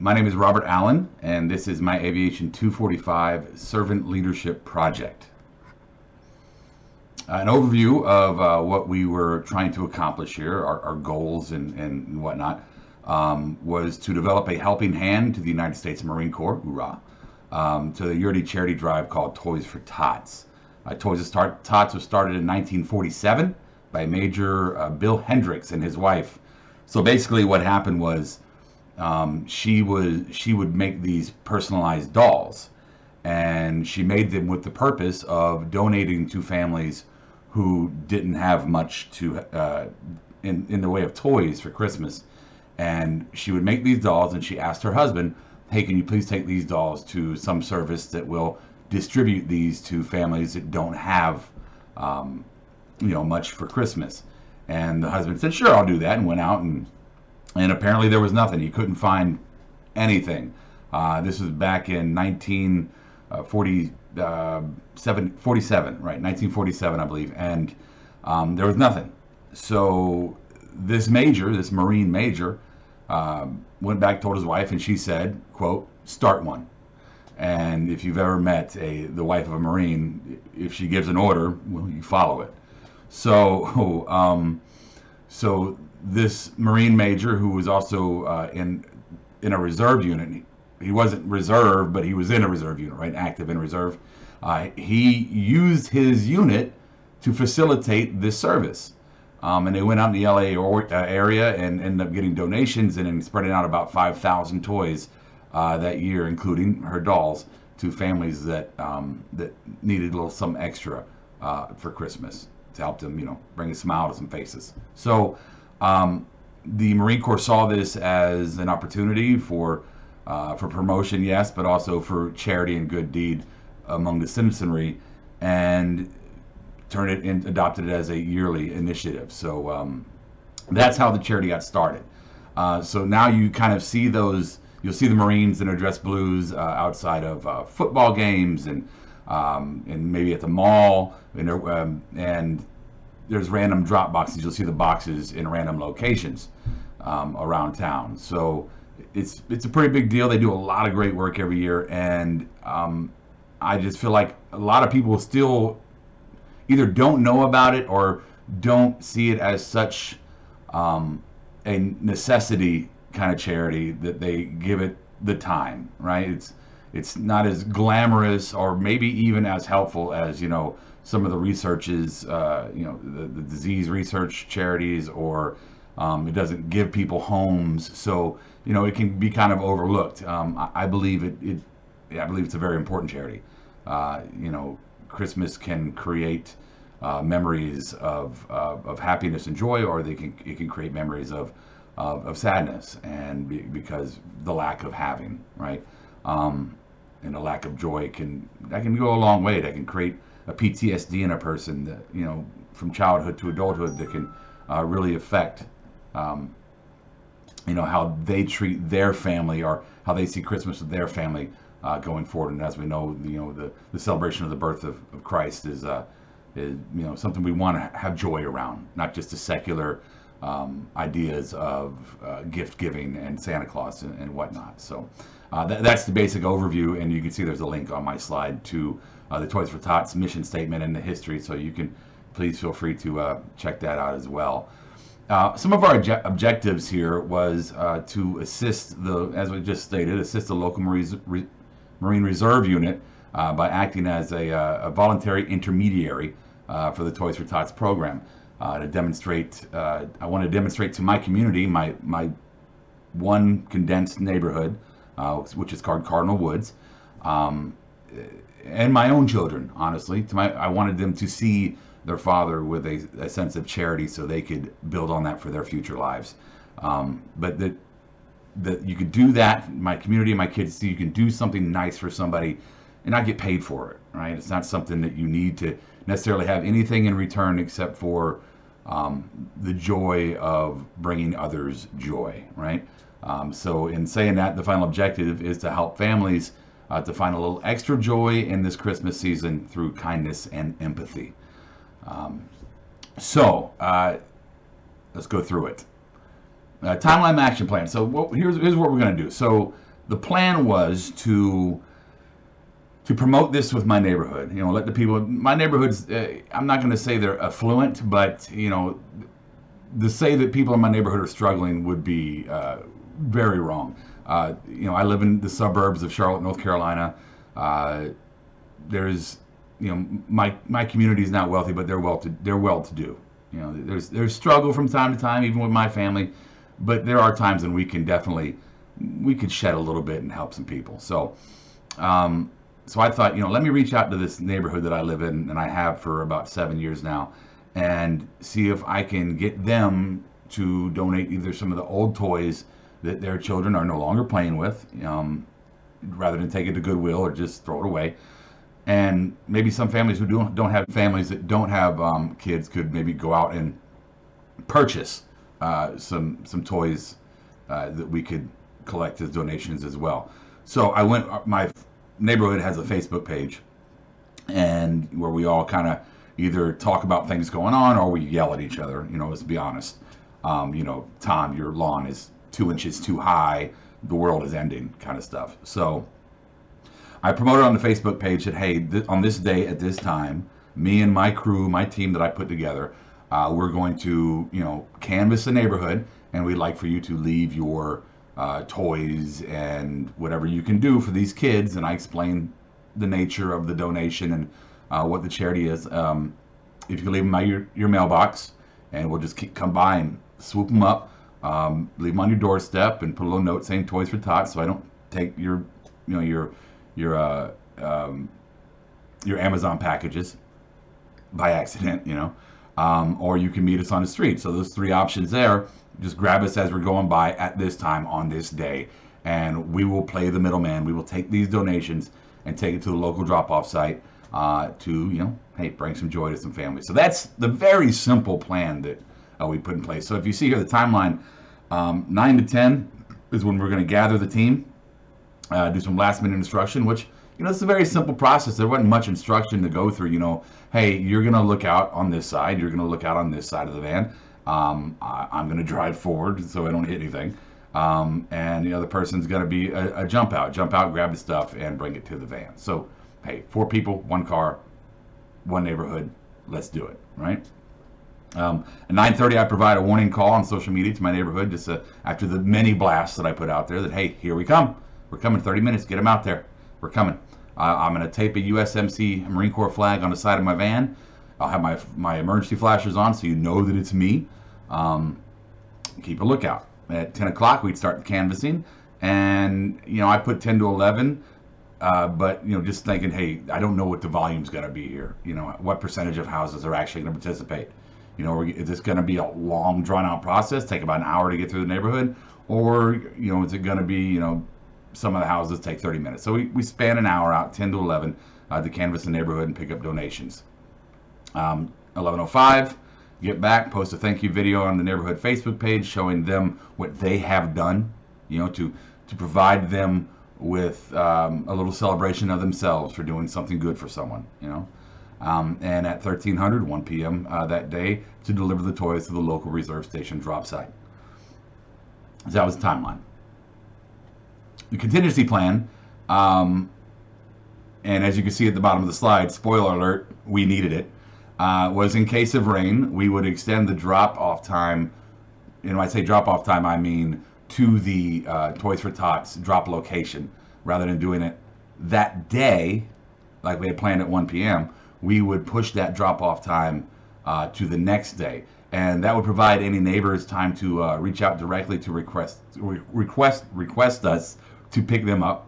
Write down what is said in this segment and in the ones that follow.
My name is Robert Allen, and this is my Aviation 245 Servant Leadership Project. An overview of what we were trying to accomplish here, our goals and whatnot, was to develop a helping hand to the United States Marine Corps, hoorah, to the yearly charity drive called Toys for Tots. Toys for Tots was started in 1947 by Major Bill Hendricks and his wife. So basically what happened was she would make these personalized dolls, and she made them with the purpose of donating to families who didn't have much to in the way of toys for Christmas. And she would make these dolls, and she asked her husband, "Hey, can you please take these dolls to some service that will distribute these to families that don't have much for Christmas?" And the husband said, "Sure, I'll do that," and went out and apparently there was nothing. He couldn't find anything. This was back in 1947, right? 1947, I believe, and there was nothing. So this Marine major, went back, told his wife, and she said, quote, "Start one." And if you've ever met the wife of a Marine, if she gives an order, well, you follow it. So this Marine major, who was also in a reserve unit, he wasn't reserve, but he was in a reserve unit, right? Active in reserve. He used his unit to facilitate this service. And they went out in the LA area and ended up getting donations and then spreading out about 5,000 toys that year, including her dolls, to families that needed a little something extra for Christmas to help them, bring a smile to some faces. So the Marine Corps saw this as an opportunity for promotion, yes, but also for charity and good deed among the citizenry, and adopted it as a yearly initiative. So that's how the charity got started. So now you kind of see you'll see the Marines in their dress blues outside of football games and maybe at the mall, and there's random drop boxes. You'll see the boxes in random locations around town. So it's a pretty big deal. They do a lot of great work every year, and I just feel like a lot of people still either don't know about it or don't see it as such a necessity kind of charity that they give it the time, right? It's not as glamorous or maybe even as helpful as some of the researches, the disease research charities, or it doesn't give people homes, so it can be kind of overlooked. I believe I believe it's a very important charity. Christmas can create memories of happiness and joy, or it can create memories of sadness, and because the lack of having, right, and the lack of joy can go a long way. That can create a PTSD in a person that from childhood to adulthood that can really affect how they treat their family, or how they see Christmas with their family going forward. And as we know, the celebration of the birth of Christ is something we want to have joy around, not just the secular ideas of gift giving and Santa Claus and whatnot. So that's the basic overview, and you can see there's a link on my slide to the Toys for Tots mission statement and the history, so you can please feel free to check that out as well. Some of our objectives here was to assist as we just stated, assist the local Marine Reserve Unit by acting as a voluntary intermediary for the Toys for Tots program. To demonstrate, I want to demonstrate to my community, my one condensed neighborhood, which is called Cardinal Woods, and my own children, honestly. I wanted them to see their father with a sense of charity, so they could build on that for their future lives. But that you could do that, my community and my kids, so you can do something nice for somebody and not get paid for it, right? It's not something that you need to necessarily have anything in return except for the joy of bringing others joy, right? So in saying that, the final objective is to help families to find a little extra joy in this Christmas season through kindness and empathy. Let's go through it. Timeline action plan. So here's what we're going to do. So the plan was to promote this with my neighborhood. You know, let the people. My neighborhood's. I'm not going to say they're affluent, but you know, to say that people in my neighborhood are struggling would be very wrong. You know, I live in the suburbs of Charlotte, North Carolina. Uh, there's, you know, my community is not wealthy, but they're well to do. You know, there's struggle from time to time, even with my family, but there are times when we could shed a little bit and help some people. Um, so I thought, you know, let me reach out to this neighborhood that I live in, and I have for about 7 years now, and see if I can get them to donate either some of the old toys that their children are no longer playing with, rather than take it to Goodwill or just throw it away. And maybe some families who don't have families that don't have kids could maybe go out and purchase some toys that we could collect as donations as well. So I went. My neighborhood has a Facebook page, and where we all kind of either talk about things going on or we yell at each other. You know, let's be honest. You know, Tom, your lawn is 2 inches too high. The world is ending, kind of stuff. So I promoted on the Facebook page that, hey, on this day at this time, me and my crew, my team that I put together, we're going to, you know, canvass the neighborhood, and we'd like for you to leave your toys and whatever you can do for these kids. And I explained the nature of the donation and what the charity is. If you can leave them at your mailbox, and we'll just come by and swoop them up, leave them on your doorstep, and put a little note saying "Toys for Tots," so I don't take your, you know, your Amazon packages by accident, you know. Or you can meet us on the street. So those three options there. Just grab us as we're going by at this time on this day, and we will play the middleman. We will take these donations and take it to the local drop-off site to, you know, hey, bring some joy to some families. So that's the very simple plan that we put in place. So if you see here the timeline, 9 to 10 is when we're going to gather the team, do some last-minute instruction, which, you know, it's a very simple process. There wasn't much instruction to go through. You know, hey, you're going to look out on this side. You're going to look out on this side of the van. I'm going to drive forward so I don't hit anything. And the other person's going to be a jump out, grab the stuff, and bring it to the van. So, hey, 4 people, 1 car, 1 neighborhood. Let's do it, right? At 9:30, I provide a warning call on social media to my neighborhood, just after the many blasts that I put out there that, hey, here we come. We're coming 30 minutes. Get them out there. We're coming. I'm going to tape a USMC Marine Corps flag on the side of my van. I'll have my emergency flashers on so you know that it's me. Keep a lookout. At 10 o'clock, we'd start the canvassing. And, you know, I put 10 to 11. But, you know, just thinking, hey, I don't know what the volume's going to be here. You know, what percentage of houses are actually going to participate? You know, is this going to be a long, drawn-out process, take about an hour to get through the neighborhood? Or, you know, is it going to be, you know, some of the houses take 30 minutes? So we span an hour out, 10 to 11, to canvass the neighborhood and pick up donations. 11:05, get back, post a thank you video on the neighborhood Facebook page showing them what they have done, you know, to provide them with a little celebration of themselves for doing something good for someone, you know. And at 1300, 1 p.m. That day, to deliver the toys to the local reserve station drop site. So that was the timeline. The contingency plan, and as you can see at the bottom of the slide, spoiler alert, we needed it, was in case of rain, we would extend the drop-off time. And when I say drop-off time, I mean to the Toys for Tots drop location. Rather than doing it that day, like we had planned at 1 p.m., we would push that drop-off time to the next day. And that would provide any neighbors time to reach out directly to request us to pick them up,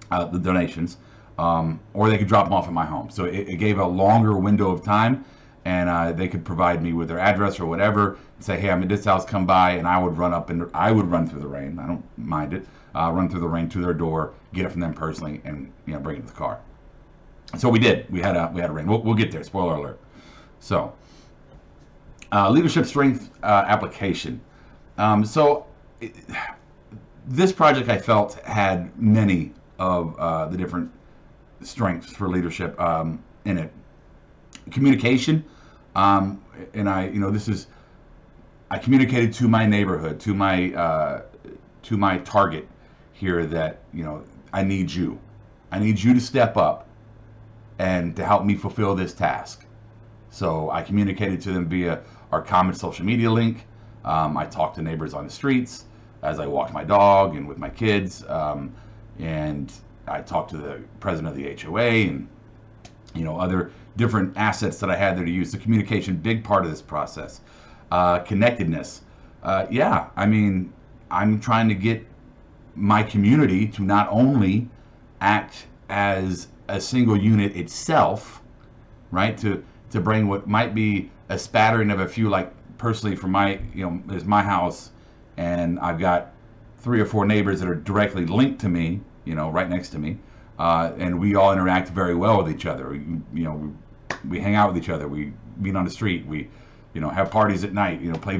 the donations, or they could drop them off at my home. So it gave a longer window of time, and they could provide me with their address or whatever, and say, hey, I'm at this house, come by, and I would run through the rain. I don't mind it. Run through the rain to their door, get it from them personally, and, you know, bring it to the car. So we did. We had a rain. We'll get there. Spoiler alert. So leadership strength application. This project, I felt, had many of the different strengths for leadership in it. Communication, and I communicated to my neighborhood, to my target here that, I need you. I need you to step up and to help me fulfill this task. So I communicated to them via our common social media link. I talked to neighbors on the streets as I walked my dog and with my kids. And I talked to the president of the HOA and, other different assets that I had there to use. The communication, big part of this process. Connectedness. Yeah, I mean, I'm trying to get my community to not only act as a single unit itself, right? To bring what might be a spattering of a few, like personally for my, there's my house, and I've got 3 or 4 neighbors that are directly linked to me, right next to me, and we all interact very well with each other. We hang out with each other. We meet on the street. We, have parties at night. Play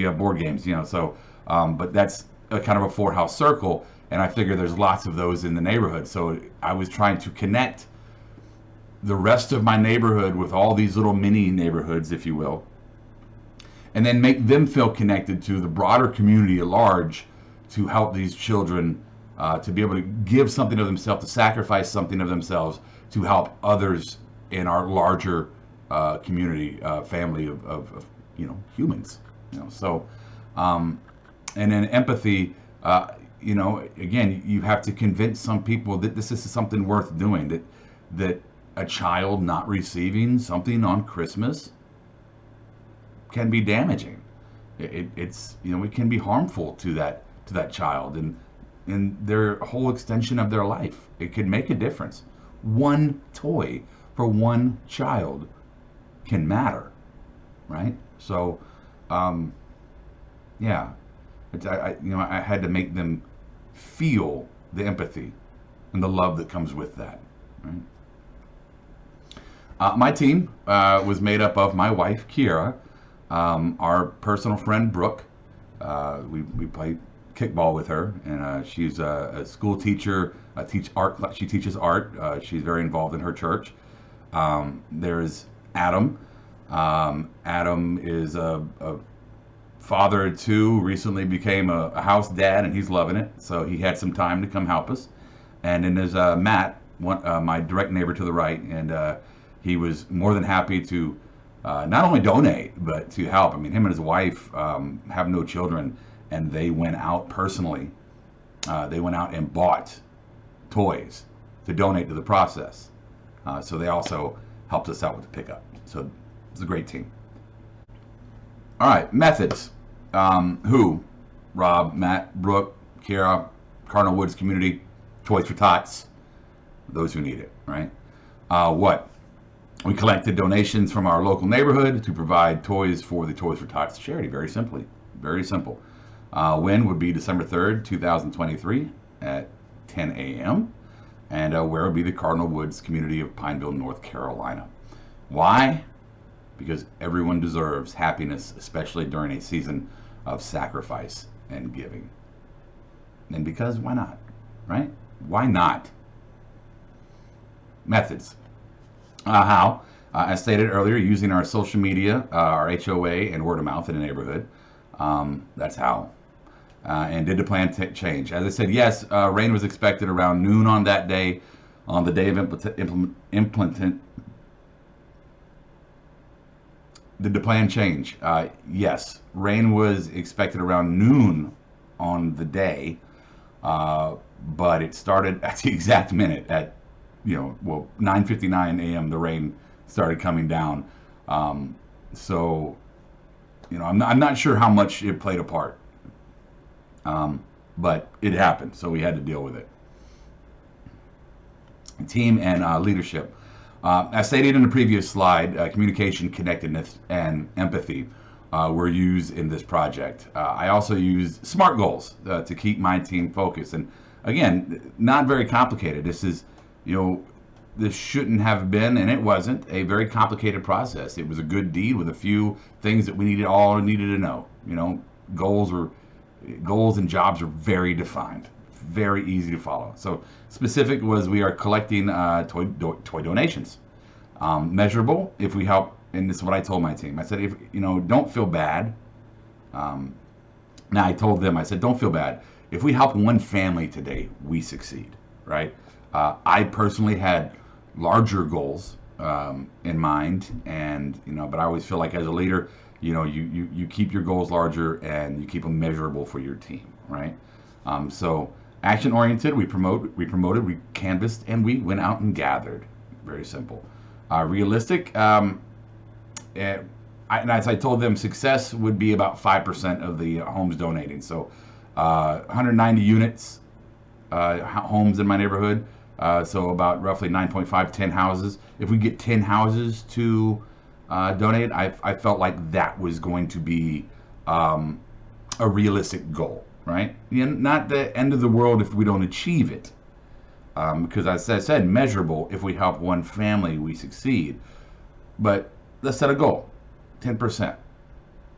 board games. So, but that's a kind of a 4-house circle, and I figure there's lots of those in the neighborhood. So I was trying to connect the rest of my neighborhood with all these little mini neighborhoods, if you will, and then make them feel connected to the broader community at large to help these children to be able to give something of themselves, to sacrifice something of themselves to help others in our larger community, family of humans. So, and then empathy, again, you have to convince some people that this is something worth doing, that a child not receiving something on Christmas can be damaging. It's it can be harmful to that child and their whole extension of their life. It could make a difference. One toy for one child can matter, right? So, yeah, I had to make them feel the empathy and the love that comes with that, right? My team was made up of my wife, Kiera, our personal friend, Brooke. We play kickball with her, and she's a school teacher. She teaches art. She's very involved in her church. There's Adam. Adam is a father of 2, recently became a house dad, and he's loving it. So he had some time to come help us. And then there's Matt, my direct neighbor to the right, and he was more than happy to not only donate, but to help. I mean, him and his wife have no children, and they went out personally. They went out and bought toys to donate to the process. So they also helped us out with the pickup. So it's a great team. All right, methods. Who? Rob, Matt, Brooke, Kara, Cardinal Woods Community, Toys for Tots, those who need it, right? What? We collected donations from our local neighborhood to provide toys for the Toys for Tots charity, very simply. Very simple. When would be December 3rd, 2023 at 10 a.m. And where would be the Cardinal Woods community of Pineville, North Carolina. Why? Because everyone deserves happiness, especially during a season of sacrifice and giving. And because why not, right? Why not? Methods. How? As stated earlier, using our social media, our HOA, and word of mouth in the neighborhood. That's how. And did the plan change? As I said, yes, rain was expected around noon on that day, on the day of implementation. Did the plan change? Yes, rain was expected around noon on the day, but it started at the exact minute at 9:59 a.m. the rain started coming down. So I'm not sure how much it played a part, but it happened, so we had to deal with it. Team and leadership. As stated in the previous slide, communication, connectedness, and empathy were used in this project. I also used SMART goals to keep my team focused. And again, not very complicated. This is, this shouldn't have been, and it wasn't, a very complicated process. It was a good deed with a few things that we needed to know. Goals and jobs are very defined, very easy to follow. So specific was we are collecting toy donations. Measurable, if we help, and this is what I told my team. I said, if don't feel bad Now I told them, I said, don't feel bad. If we help one family today, we succeed, right? I personally had larger goals in mind, and but I always feel like as a leader, you keep your goals larger and you keep them measurable for your team, right? So action oriented, we promoted, we canvassed, and we went out and gathered. Very simple. Realistic. And as I told them, success would be about 5% of the homes donating. So 190 units, homes in my neighborhood. So about roughly 9.5, 10 houses. If we get 10 houses to donate, I felt like that was going to be a realistic goal, right? Not the end of the world if we don't achieve it. Because as I said, measurable, if we help one family, we succeed. But let's set a goal, 10%.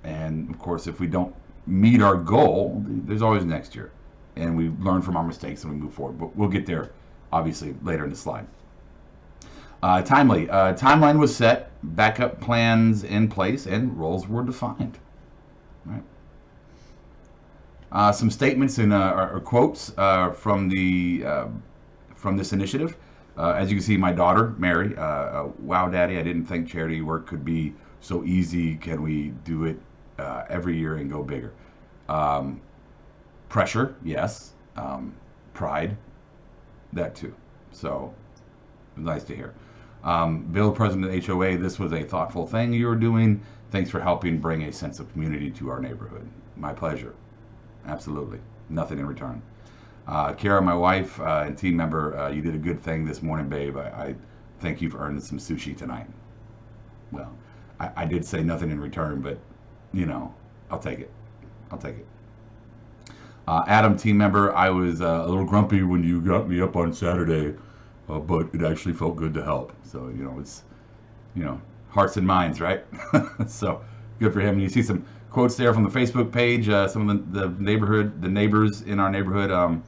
And of course, if we don't meet our goal, there's always next year. And we learn from our mistakes and we move forward. But we'll get there, obviously, later in the slide. Timeline was set, backup plans in place, and roles were defined. Right. Some statements and or quotes from this initiative. As you can see, my daughter, Mary, wow, Daddy, I didn't think charity work could be so easy. Can we do it every year and go bigger? Pressure, yes. Pride, that too. So, it was nice to hear. Bill, President of the HOA, this was a thoughtful thing you were doing. Thanks for helping bring a sense of community to our neighborhood. My pleasure. Absolutely. Nothing in return. Kara, my wife and team member, you did a good thing this morning, babe. I think you've earned some sushi tonight. Well, I did say nothing in return, but, I'll take it. I'll take it. Adam, team member, I was a little grumpy when you got me up on Saturday, but it actually felt good to help. So, it's, hearts and minds, right? So, good for him. And you see some quotes there from the Facebook page, some of the neighbors in our neighborhood,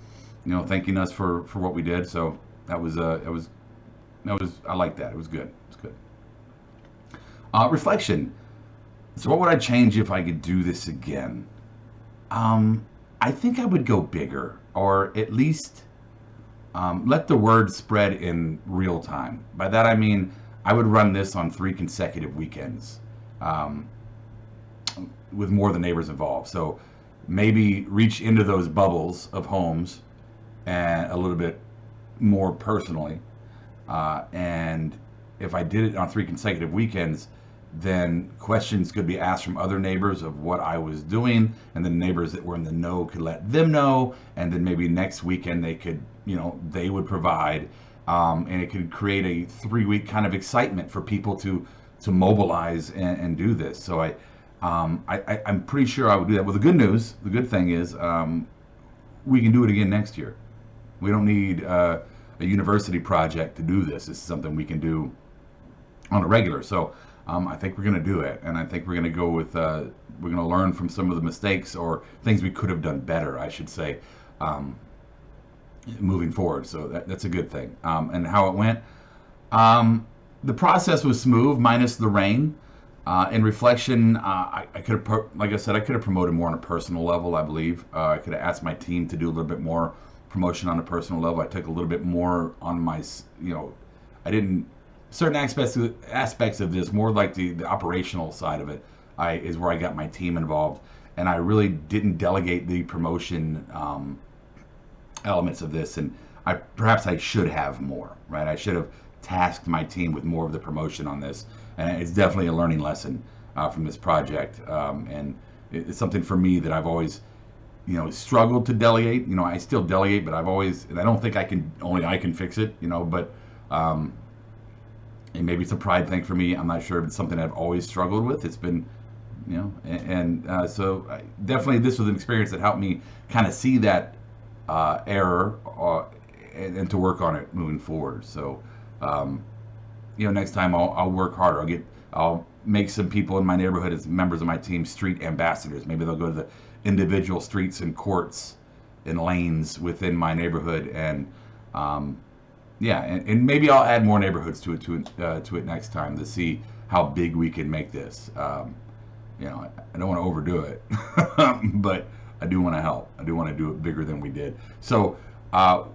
thanking us for what we did. So that was I like that. It was good. It's good. Reflection. So what would I change if I could do this again? I think I would go bigger, or at least let the word spread in real time. By that I mean I would run this on 3 consecutive weekends. With more of the neighbors involved. So maybe reach into those bubbles of homes and a little bit more personally. And if I did it on 3 consecutive weekends, then questions could be asked from other neighbors of what I was doing, and the neighbors that were in the know could let them know, and then maybe next weekend they could, they would provide, and it could create a 3-week kind of excitement for people to mobilize and do this. So I'm pretty sure I would do that. Well, the good thing is, we can do it again next year. We don't need a university project to do this. This is something we can do on a regular. So I think we're going to do it, and I think we're going to go with we're going to learn from some of the mistakes or things we could have done better, I should say, moving forward. So that's a good thing. And how it went, the process was smooth, minus the rain. In reflection, I could have, like I said, I could have promoted more on a personal level, I believe. I could have asked my team to do a little bit more promotion on a personal level. I took a little bit more on my, I didn't, certain aspects of this, more like the operational side of it, is where I got my team involved. And I really didn't delegate the promotion elements of this. And perhaps I should have more, right? I should have tasked my team with more of the promotion on this. And it's definitely a learning lesson from this project, and it's something for me that I've always, struggled to delegate. I still delegate, but and I don't think only I can fix it. But and maybe it's a pride thing for me. I'm not sure if it's something I've always struggled with. It's been, so definitely this was an experience that helped me kind of see that error and to work on it moving forward. So. Next time I'll work harder. I'll make some people in my neighborhood as members of my team street ambassadors. Maybe they'll go to the individual streets and courts and lanes within my neighborhood, and and maybe I'll add more neighborhoods to it next time to see how big we can make this. I don't want to overdo it, but I do want to help. I do want to do it bigger than we did. So uh,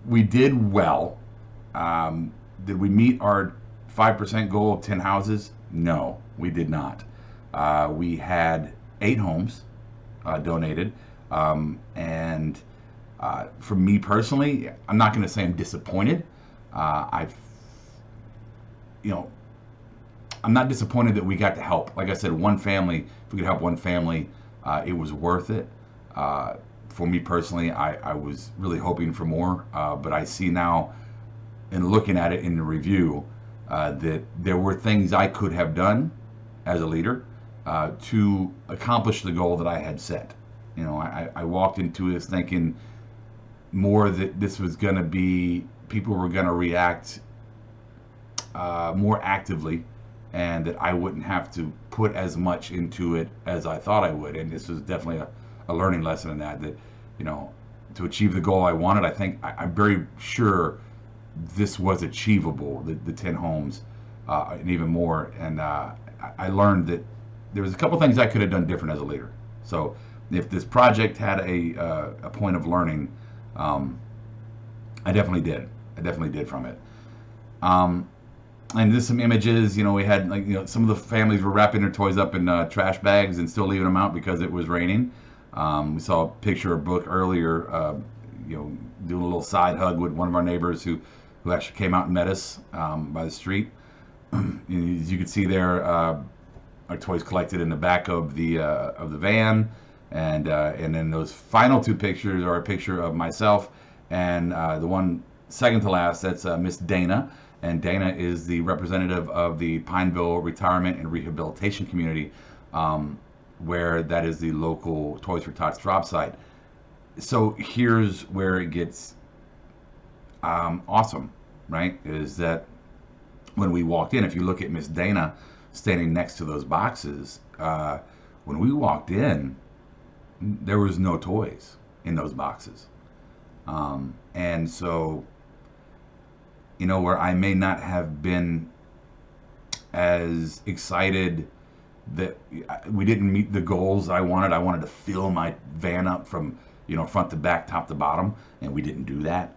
we did well. Did we meet our 5% goal of 10 houses? No, we did not. We had 8 homes donated. And for me personally, I'm not going to say I'm disappointed. I've, you know, I'm not disappointed that we got to help. Like I said, one family, if we could help one family, it was worth it. For me personally, I was really hoping for more, but I see now, in looking at it in the review, that there were things I could have done as a leader to accomplish the goal that I had set. You know, I walked into this thinking more that this was going to be, people were going to react more actively, and that I wouldn't have to put as much into it as I thought I would. And this was definitely a learning lesson in that, you know, to achieve the goal I wanted, I think I'm very sure this was achievable, the 10 homes, and even more. And I learned that there was a couple things I could have done different as a leader. So if this project had a point of learning, I definitely did. I definitely did from it. And there's some images, you know, we had, like, you know, some of the families were wrapping their toys up in trash bags and still leaving them out because it was raining. We saw a picture of Brooke earlier, you know, doing a little side hug with one of our neighbors who actually came out and met us by the street. As you can see there, our toys collected in the back of the van, and then those final 2 pictures are a picture of myself and the one second to last. That's Miss Dana, and Dana is the representative of the Pineville Retirement and Rehabilitation Community, where that is the local Toys for Tots drop site. So here's where it gets awesome, right? Is that when we walked in, if you look at Miss Dana standing next to those boxes, when we walked in, there was no toys in those boxes. And so, you know, where I may not have been as excited that we didn't meet the goals I wanted to fill my van up from, you know, front to back, top to bottom, and we didn't do that.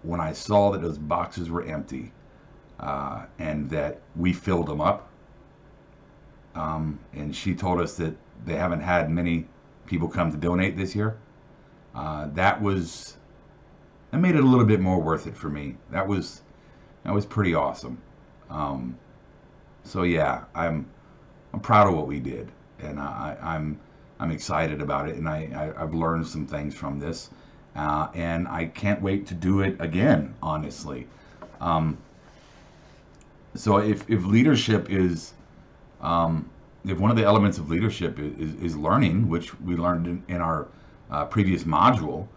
When I saw that those boxes were empty, and that we filled them up, and she told us that they haven't had many people come to donate this year, that made it a little bit more worth it for me. That was pretty awesome. So yeah, I'm proud of what we did, and I'm excited about it, and I've learned some things from this, and I can't wait to do it again, honestly. So if leadership is, if one of the elements of leadership is learning, which we learned in our previous module,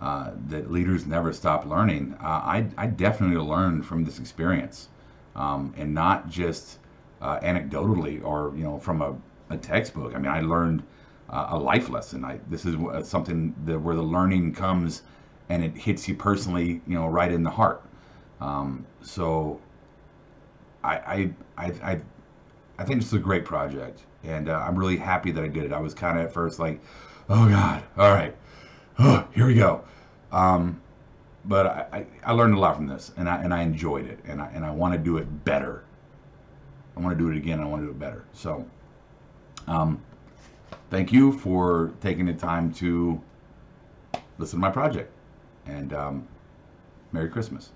that leaders never stop learning, I definitely learned from this experience, and not just anecdotally or, you know, from a textbook. I mean, I learned a life lesson. This is something where the learning comes and it hits you personally, you know, right in the heart. So I think this is a great project, and I'm really happy that I did it. I was kind of at first like, oh God, all right, oh, here we go. But I learned a lot from this, and I enjoyed it, and I want to do it better. I want to do it again. I want to do it better. So, thank you for taking the time to listen to my project, and Merry Christmas.